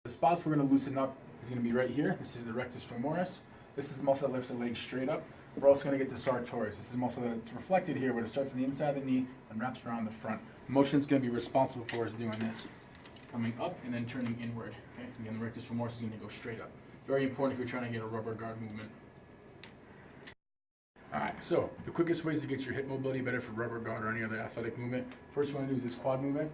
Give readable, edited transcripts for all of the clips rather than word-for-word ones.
The spots we're going to loosen up is going to be right here. This is the rectus femoris. This is the muscle that lifts the leg straight up. We're also going to get the sartorius. This is a muscle that's reflected here, but it starts on the inside of the knee and wraps around the front. The motion it's going to be responsible for is doing this, coming up and then turning inward. Okay? Again, the rectus femoris is going to go straight up. Very important if you're trying to get a rubber guard movement. All right, so the quickest ways to get your hip mobility better for rubber guard or any other athletic movement. First, one to do is this quad movement.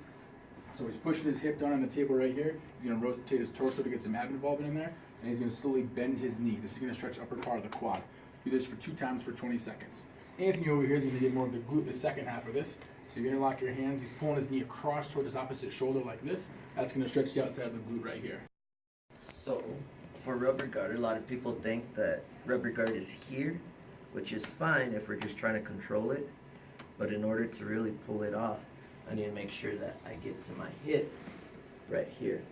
So he's pushing his hip down on the table right here. He's going to rotate his torso to get some ab involvement in there, and he's going to slowly bend his knee. This is going to stretch upper part of the quad. Do this for 2 times for 20 seconds. Anthony over here is going to get more of the glute, the second half of this. So you're going to lock your hands. He's pulling his knee across toward his opposite shoulder like this. That's going to stretch the outside of the glute right here. So for rubber guard, a lot of people think that rubber guard is here, which is fine if we're just trying to control it. But in order to really pull it off, I need to make sure that I get to my hip right here,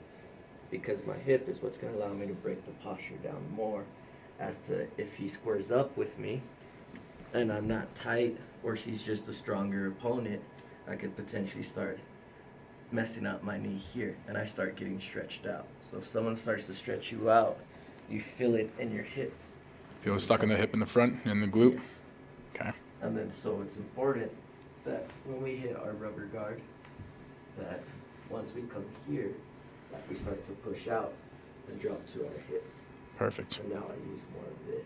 because my hip is what's going to allow me to break the posture down more as to if he squares up with me and I'm not tight, or he's just a stronger opponent, I could potentially start messing up my knee here and I start getting stretched out. So if someone starts to stretch you out, you feel it in your hip. Feel it stuck in the hip in the front and the glute? Yes. Okay. And then so it's important that when we hit our rubber guard, that once we come here, that we start to push out and drop to our hip. Perfect. And now I use more of this.